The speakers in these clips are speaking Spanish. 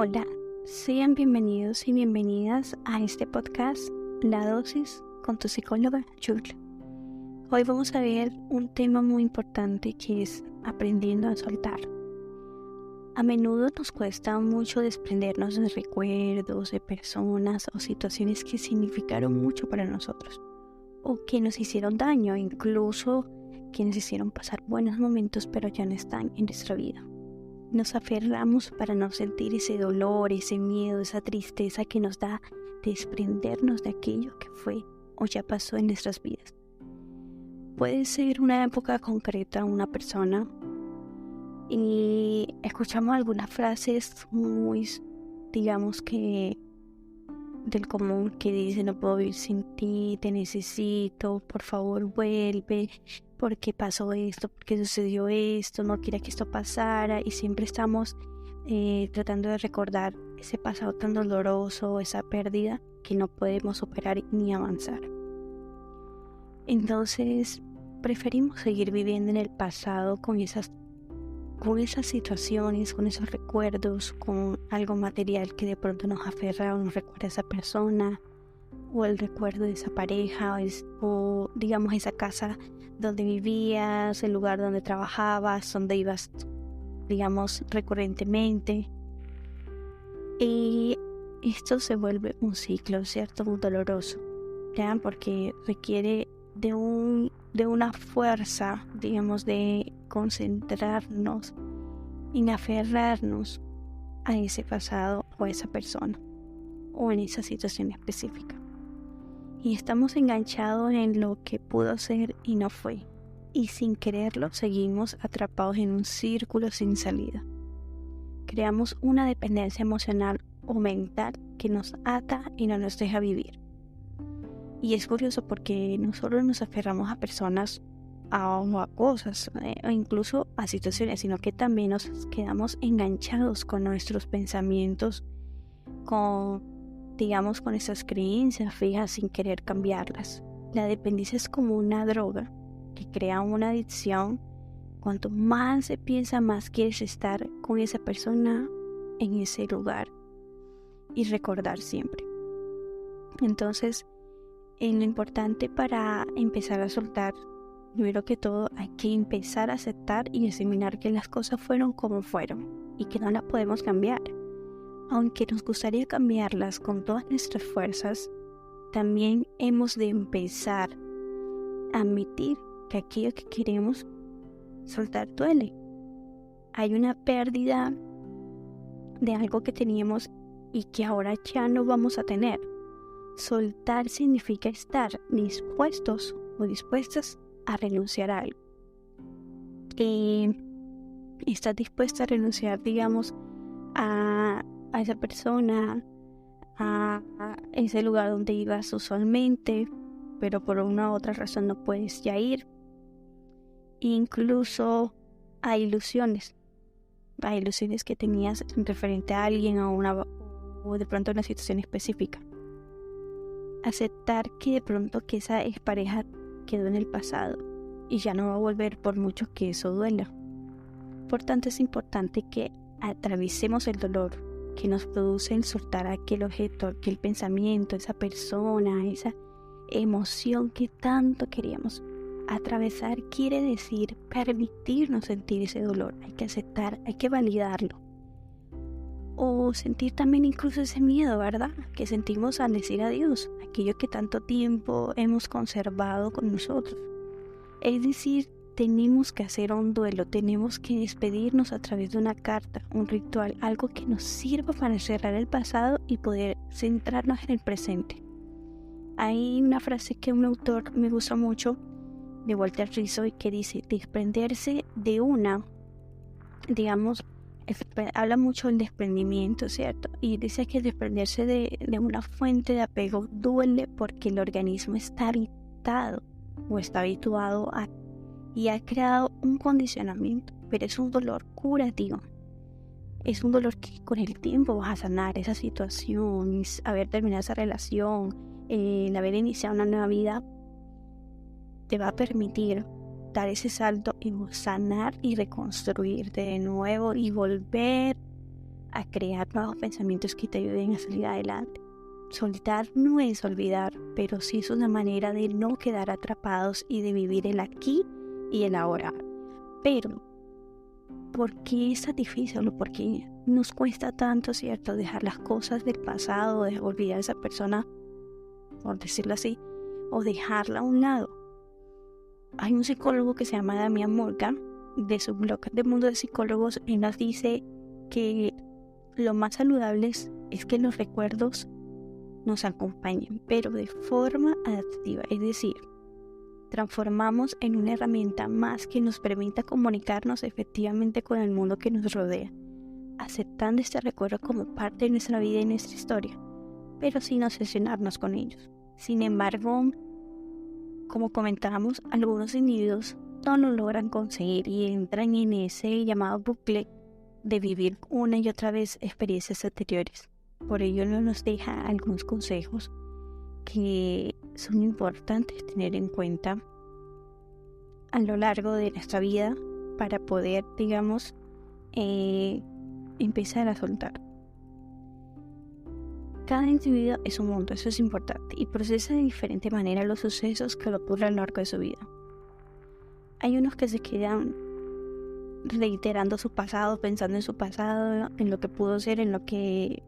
Hola, sean bienvenidos y bienvenidas a este podcast La Dosis con tu psicóloga Julia. Hoy vamos a ver un tema muy importante que es aprendiendo a soltar. A menudo nos cuesta mucho desprendernos de recuerdos, de personas o situaciones que significaron mucho para nosotros o que nos hicieron daño, incluso que nos hicieron pasar buenos momentos pero ya no están en nuestra vida. Nos aferramos para no sentir ese dolor, ese miedo, esa tristeza que nos da desprendernos de aquello que fue o ya pasó en nuestras vidas. Puede ser una época concreta, una persona, y escuchamos algunas frases muy, digamos que del común, que dice: no puedo vivir sin ti, te necesito, por favor vuelve, porque pasó esto, porque sucedió esto, no quería que esto pasara, y siempre estamos tratando de recordar ese pasado tan doloroso, esa pérdida que no podemos superar ni avanzar. Entonces preferimos seguir viviendo en el pasado con esas situaciones, con esos recuerdos, con algo material que de pronto nos aferra o nos recuerda a esa persona, o el recuerdo de esa pareja, o digamos esa casa donde vivías, el lugar donde trabajabas, donde ibas, digamos, recurrentemente. Y esto se vuelve un ciclo, ¿cierto? Muy doloroso, ¿ya? Porque requiere de una fuerza, digamos, de concentrarnos en aferrarnos a ese pasado o a esa persona o en esa situación específica. Y estamos enganchados en lo que pudo ser y no fue. Y sin quererlo seguimos atrapados en un círculo sin salida. Creamos una dependencia emocional o mental que nos ata y no nos deja vivir. Y es curioso porque no solo nos aferramos a personas o a cosas o incluso a situaciones, sino que también nos quedamos enganchados con nuestros pensamientos, con esas creencias fijas sin querer cambiarlas. La dependencia es como una droga que crea una adicción. Cuanto más se piensa, más quieres estar con esa persona en ese lugar y recordar siempre. Entonces, lo importante para empezar a soltar, primero que todo, hay que empezar a aceptar y asimilar que las cosas fueron como fueron y que no las podemos cambiar. Aunque nos gustaría cambiarlas con todas nuestras fuerzas, también hemos de empezar a admitir que aquello que queremos soltar duele. Hay una pérdida de algo que teníamos y que ahora ya no vamos a tener. Soltar significa estar dispuestos o dispuestas a renunciar a algo. Estás dispuesta a renunciar, digamos, a esa persona, a ese lugar donde ibas usualmente, pero por una u otra razón no puedes ya ir. Incluso a ilusiones que tenías referente a alguien o de pronto a una situación específica. Aceptar que de pronto que esa expareja quedó en el pasado y ya no va a volver por mucho que eso duela. Por tanto, es importante que atraviesemos el dolor que nos produce el soltar aquel objeto, aquel pensamiento, esa persona, esa emoción que tanto queríamos. Atravesar quiere decir permitirnos sentir ese dolor. Hay que aceptar, hay que validarlo. O sentir también incluso ese miedo, ¿verdad? Que sentimos al decir adiós, aquello que tanto tiempo hemos conservado con nosotros. Es decir, tenemos que hacer un duelo, tenemos que despedirnos a través de una carta, un ritual, algo que nos sirva para cerrar el pasado y poder centrarnos en el presente. Hay una frase que un autor me gusta mucho, de Walter Rizzo, que dice: desprenderse de habla mucho del desprendimiento, ¿cierto? Y dice que desprenderse de una fuente de apego duele porque el organismo está habituado y ha creado un condicionamiento, pero es un dolor curativo. Es un dolor que con el tiempo vas a sanar esa situación, haber terminado esa relación, el haber iniciado una nueva vida, te va a permitir dar ese salto y sanar y reconstruirte de nuevo y volver a crear nuevos pensamientos que te ayuden a salir adelante. Soltar no es olvidar, pero sí es una manera de no quedar atrapados y de vivir el aquí y el ahora. Pero, ¿por qué es tan difícil o por qué nos cuesta tanto, cierto, dejar las cosas del pasado, de olvidar a esa persona, por decirlo así, o dejarla a un lado? Hay un psicólogo que se llama Damian Morgan, de su blog de Mundo de Psicólogos, él nos dice que lo más saludable es que los recuerdos nos acompañen, pero de forma adaptativa, es decir, transformamos en una herramienta más que nos permita comunicarnos efectivamente con el mundo que nos rodea, aceptando este recuerdo como parte de nuestra vida y nuestra historia, pero sin obsesionarnos con ellos. Sin embargo, como comentábamos, algunos individuos no lo logran conseguir y entran en ese llamado bucle de vivir una y otra vez experiencias anteriores. Por ello nos deja algunos consejos que son importantes tener en cuenta a lo largo de nuestra vida para poder, digamos, empezar a soltar. Cada individuo es un mundo, eso es importante, y procesa de diferente manera los sucesos que le ocurren a lo largo de su vida. Hay unos que se quedan reiterando su pasado, pensando en su pasado, en lo que pudo ser, en lo que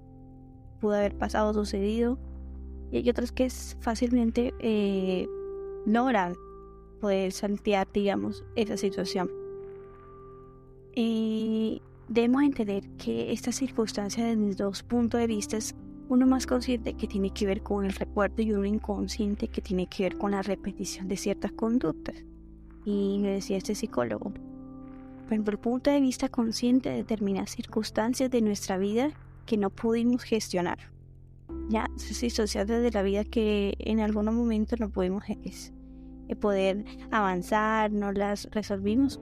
pudo haber pasado o sucedido, y hay otros que fácilmente logran poder saltear, digamos, esa situación. Debemos entender que esta circunstancia desde dos puntos de vista, uno más consciente que tiene que ver con el recuerdo y uno inconsciente que tiene que ver con la repetición de ciertas conductas. Y me decía este psicólogo, por el punto de vista consciente determina circunstancias de nuestra vida que no pudimos gestionar. Ya, circunstancias de la vida que en algún momento no pudimos poder avanzar, no las resolvimos,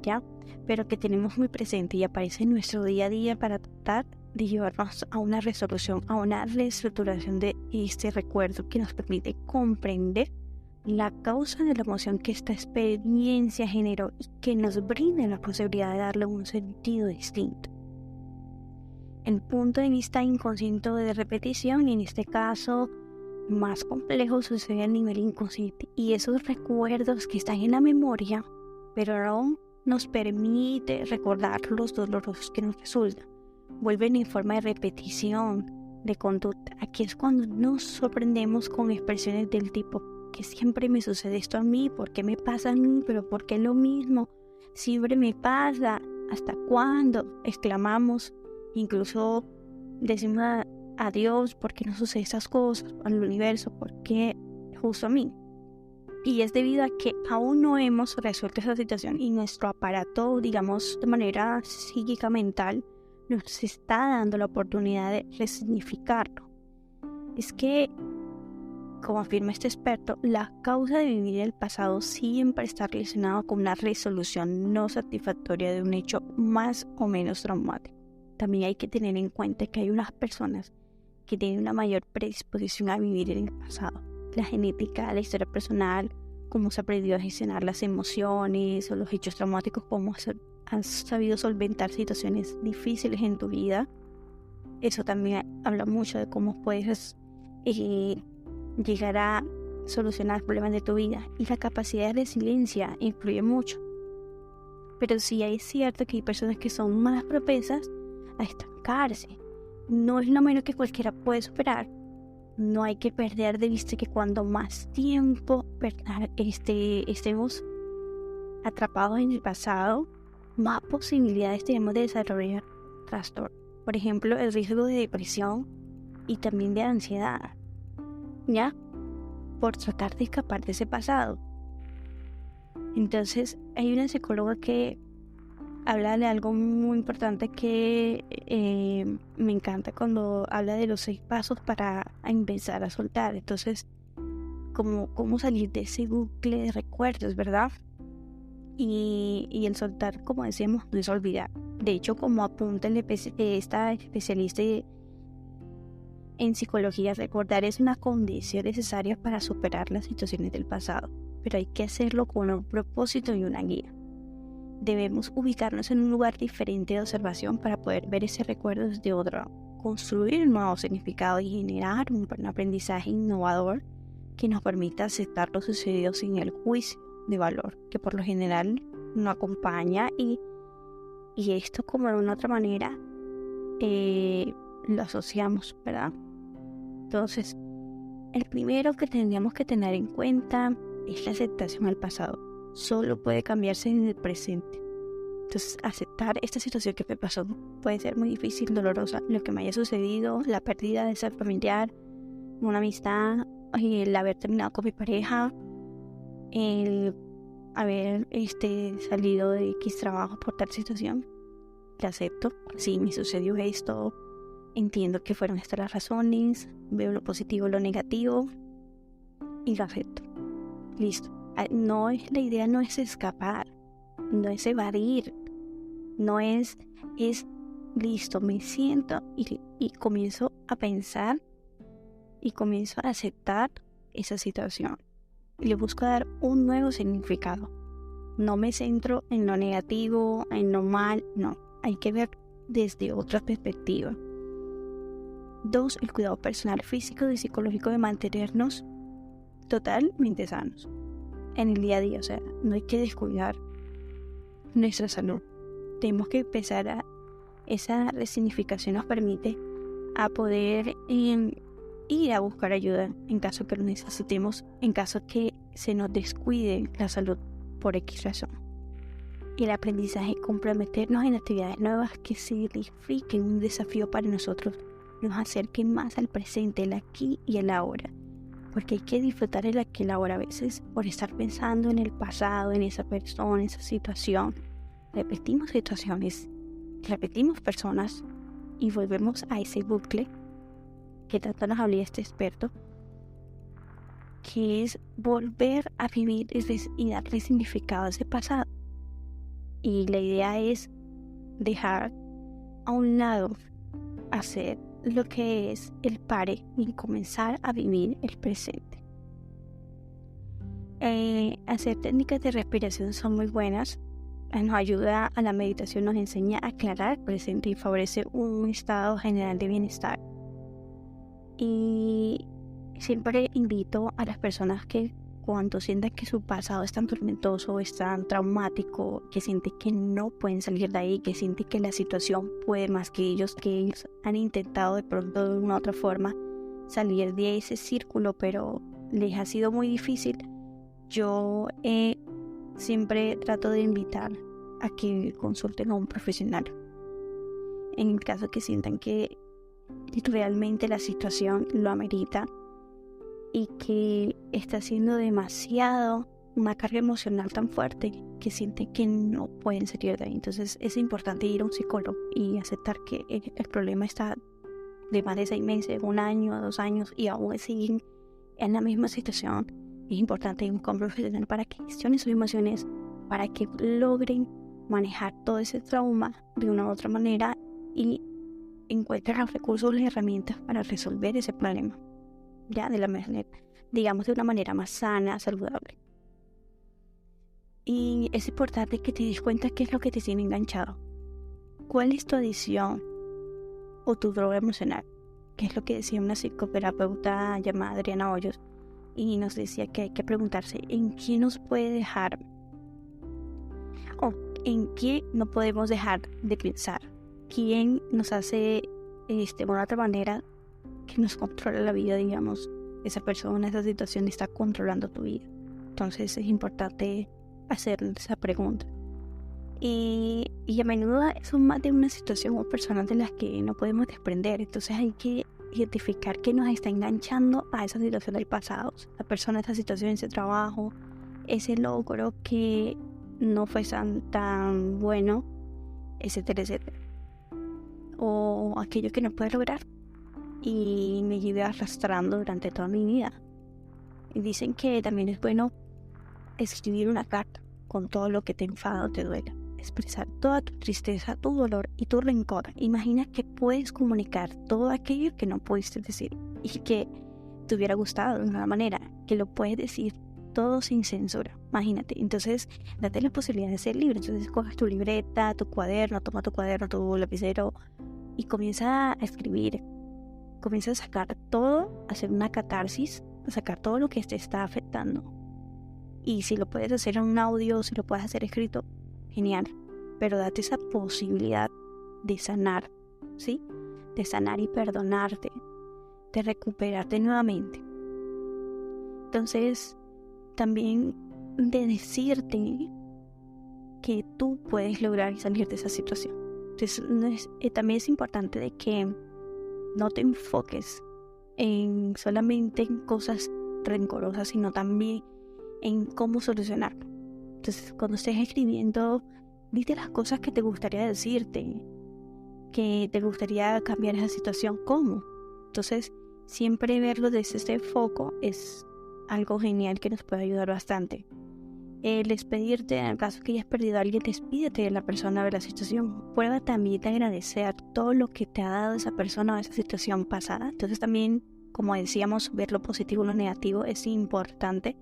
ya, pero que tenemos muy presente y aparece en nuestro día a día para tratar de llevarnos a una resolución, a una reestructuración de este recuerdo que nos permite comprender la causa de la emoción que esta experiencia generó y que nos brinda la posibilidad de darle un sentido distinto. El punto de vista inconsciente de repetición, y en este caso más complejo, sucede a nivel inconsciente, y esos recuerdos que están en la memoria, pero aún nos permite recordar los dolorosos que nos resultan, vuelven en forma de repetición, de conducta. Aquí es cuando nos sorprendemos con expresiones del tipo, que siempre me sucede esto a mí, ¿por qué me pasa a mí? ¿Pero por qué lo mismo? Siempre me pasa, ¿hasta cuándo? Exclamamos, incluso decimos a Dios, ¿por qué no suceden esas cosas? Al universo, ¿por qué justo a mí? Y es debido a que aún no hemos resuelto esa situación y nuestro aparato, digamos, de manera psíquica mental, nos está dando la oportunidad de resignificarlo. Es que, como afirma este experto, la causa de vivir el pasado siempre está relacionada con una resolución no satisfactoria de un hecho más o menos traumático. También hay que tener en cuenta que hay unas personas que tienen una mayor predisposición a vivir en el pasado. La genética, la historia personal, cómo se aprendió a gestionar las emociones o los hechos traumáticos, cómo has sabido solventar situaciones difíciles en tu vida. Eso también habla mucho de cómo puedes llegar a solucionar problemas de tu vida. Y la capacidad de resiliencia influye mucho. Pero sí es cierto que hay personas que son más propensas a estancarse. No es lo menos que cualquiera puede superar. No hay que perder de vista que cuando más tiempo estemos atrapados en el pasado, más posibilidades tenemos de desarrollar trastorno. Por ejemplo, el riesgo de depresión y también de ansiedad, ¿ya? Por tratar de escapar de ese pasado. Entonces, hay una psicóloga que habla de algo muy importante que me encanta cuando habla de los 6 pasos para empezar a soltar. Entonces, cómo salir de ese bucle de recuerdos, ¿verdad? Y el soltar, como decíamos, no es olvidar. De hecho, como apunta esta especialista en psicología, recordar es una condición necesaria para superar las situaciones del pasado, pero hay que hacerlo con un propósito y una guía. debemos ubicarnos en un lugar diferente de observación para poder ver ese recuerdo desde otro, construir un nuevo significado y generar un aprendizaje innovador que nos permita aceptar lo sucedido sin el juicio de valor, que por lo general no acompaña y esto como de una otra manera lo asociamos, ¿verdad? Entonces, el primero que tendríamos que tener en cuenta es la aceptación al pasado. Solo puede cambiarse en el presente. Entonces, aceptar esta situación que me pasó puede ser muy difícil, dolorosa, lo que me haya sucedido, la pérdida de ser familiar, una amistad, el haber terminado con mi pareja, el haber salido de X trabajo por tal situación. Lo acepto, sí, me sucedió esto, entiendo que fueron estas las razones, veo lo positivo, lo negativo y lo acepto. Listo. La idea no es escapar, no es evadir, no es listo, me siento y comienzo a pensar y comienzo a aceptar esa situación. Y le busco dar un nuevo significado. No me centro en lo negativo, en lo mal, no. Hay que ver desde otra perspectiva. 2. El cuidado personal, físico y psicológico de mantenernos totalmente sanos en el día a día. O sea, no hay que descuidar nuestra salud. Tenemos que empezar a... Esa resignificación nos permite a poder ir a buscar ayuda en caso que lo necesitemos, en caso que se nos descuide la salud por X razón. El aprendizaje, comprometernos en actividades nuevas que signifiquen un desafío para nosotros, nos acerquen más al presente, el aquí y el ahora. Porque hay que disfrutar el aquí y el ahora a veces por estar pensando en el pasado, en esa persona, en esa situación. Repetimos situaciones, repetimos personas y volvemos a ese bucle que tanto nos habló este experto, que es volver a vivir y darle significado a ese pasado. Y la idea es dejar a un lado, hacer lo que es el pare y comenzar a vivir el presente. Hacer técnicas de respiración son muy buenas. Nos ayuda a la meditación, nos enseña a aclarar el presente y favorece un estado general de bienestar. Y siempre invito a las personas que cuando sientan que su pasado es tan tormentoso, es tan traumático, que sienten que no pueden salir de ahí, que sienten que la situación puede más que ellos han intentado de pronto de una u otra forma salir de ese círculo, pero les ha sido muy difícil, yo siempre trato de invitar a que consulten a un profesional. En el caso que sientan que realmente la situación lo amerita y que está siendo demasiado una carga emocional tan fuerte que sienten que no pueden salir de ahí. Entonces es importante ir a un psicólogo y aceptar que el problema está de más de 6 meses, 1 año, 2 años y aún siguen en la misma situación. Es importante ir a un profesional para que gestionen sus emociones, para que logren manejar todo ese trauma de una u otra manera y encuentren los recursos, las herramientas para resolver ese problema. Ya de la manera, digamos, de una manera más sana, saludable. Y es importante que te des cuenta qué es lo que te tiene enganchado. ¿Cuál es tu adicción o tu droga emocional? Que es lo que decía una psicoterapeuta llamada Adriana Hoyos. Y nos decía que hay que preguntarse en qué nos puede dejar o en qué no podemos dejar de pensar. ¿Quién nos hace de una otra manera que nos controla la vida, digamos? Esa persona, esa situación está controlando tu vida. Entonces es importante hacer esa pregunta. Y a menudo son más de una situación o personas de las que no podemos desprender. Entonces hay que identificar qué nos está enganchando a esa situación del pasado. La persona, esa situación, ese trabajo, ese logro que no fue tan bueno, etcétera, etcétera. O aquello que no puede lograr y me llevé arrastrando durante toda mi vida. Y dicen que también es bueno escribir una carta con todo lo que te enfada o te duela. Expresar toda tu tristeza, tu dolor y tu rencor. Imagina que puedes comunicar todo aquello que no pudiste decir y que te hubiera gustado de una manera, que lo puedes decir todo sin censura, imagínate. Entonces, date la posibilidad de ser libre. Entonces, coges tu libreta, tu cuaderno, toma tu cuaderno, tu lapicero y comienza a escribir. Comienza a sacar todo, a hacer una catarsis, a sacar todo lo que te está afectando. Y si lo puedes hacer en un audio, si lo puedes hacer escrito, genial. Pero date esa posibilidad de sanar, ¿sí? De sanar y perdonarte, de recuperarte nuevamente. Entonces, también de decirte que tú puedes lograr salir de esa situación. Entonces, también es importante de que no te enfoques en solamente en cosas rencorosas, sino también en cómo solucionarlo. Entonces, cuando estés escribiendo, dite las cosas que te gustaría decirte, que te gustaría cambiar esa situación, ¿cómo? Entonces, siempre verlo desde este foco es algo genial que nos puede ayudar bastante. El despedirte, en el caso que hayas perdido a alguien, despídete de la persona, de la situación. Prueba también de agradecer todo lo que te ha dado esa persona o esa situación pasada. Entonces también, como decíamos, ver lo positivo y lo negativo es importante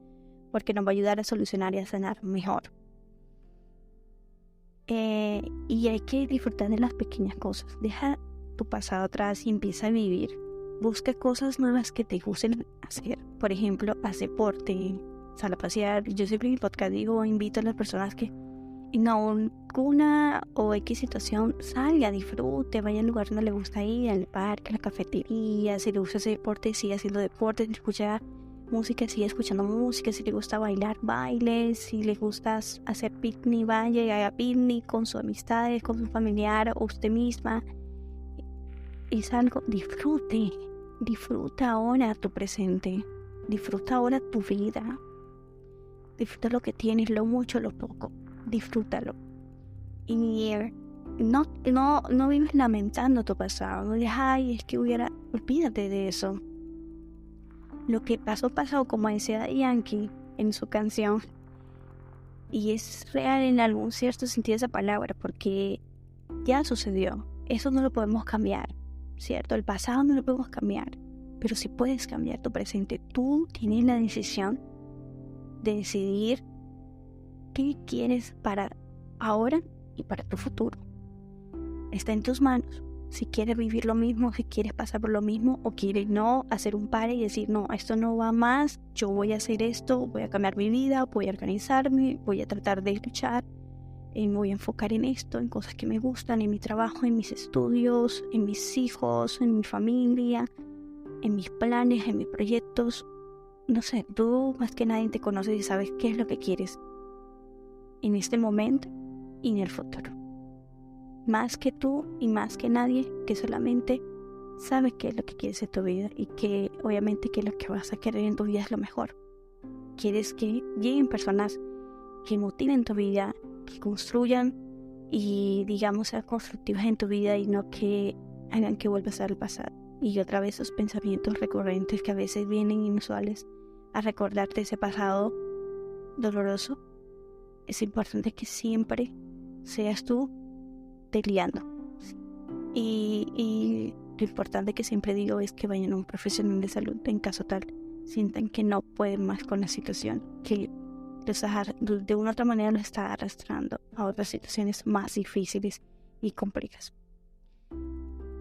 porque nos va a ayudar a solucionar y a sanar mejor. Y hay que disfrutar de las pequeñas cosas. Deja tu pasado atrás y empieza a vivir. Busca cosas nuevas que te gusten hacer. Por ejemplo, haz deporte, sal a pasear. Yo siempre en mi podcast invito a las personas que en alguna o X situación salga, disfrute, vaya al lugar donde le gusta ir, al parque, a la cafetería. Si le gusta hacer deporte, sigue haciendo deporte. Si escucha música, sigue escuchando música. Si le gusta bailar, baile. Si le gusta hacer picnic, vaya y haga picnic con sus amistades, con su familiar o usted misma. Es algo, disfruta ahora tu presente, disfruta ahora tu vida, disfruta lo que tienes, lo mucho, lo poco, disfrútalo. Y no vives lamentando tu pasado, no digas, ay, es que olvídate de eso. Lo que pasó, como decía Yankee en su canción, y es real en algún cierto sentido esa palabra, porque ya sucedió, eso no lo podemos cambiar, ¿cierto? El pasado no lo podemos cambiar, pero sí puedes cambiar tu presente. Tú tienes la decisión de decidir qué quieres para ahora y para tu futuro. Está en tus manos. Si quieres vivir lo mismo, si quieres pasar por lo mismo o quieres no, hacer un pare y decir, no, esto no va más, yo voy a hacer esto, voy a cambiar mi vida, voy a organizarme, voy a tratar de luchar, me voy a enfocar en esto, en cosas que me gustan, en mi trabajo, en mis estudios, en mis hijos, en mi familia, en mis planes, en mis proyectos. No sé, tú más que nadie te conoces y sabes qué es lo que quieres en este momento y en el futuro. Más que tú y más que nadie, que solamente sabes qué es lo que quieres en tu vida y que obviamente que lo que vas a querer en tu vida es lo mejor. Quieres que lleguen personas que motiven tu vida, que construyan y digamos sean constructivas en tu vida y no que hagan que vuelvas al pasado. Y otra vez esos pensamientos recurrentes que a veces vienen inusuales a recordarte ese pasado doloroso. Es importante que siempre seas tú peleando. Y lo importante que siempre digo es que vayan a un profesional de salud en caso tal sientan que no pueden más con la situación, que de una u otra manera los está arrastrando a otras situaciones más difíciles y complejas.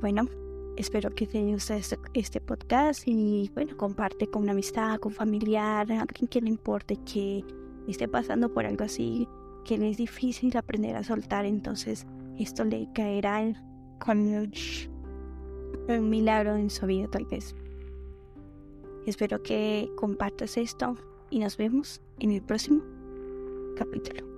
Bueno, espero que te haya gustado este podcast y bueno, comparte con una amistad, con un familiar, alguien que le importe que esté pasando por algo así, que le es difícil aprender a soltar. Entonces esto le caerá con un milagro en su vida tal vez. Espero que compartas esto y nos vemos en el próximo capítulo.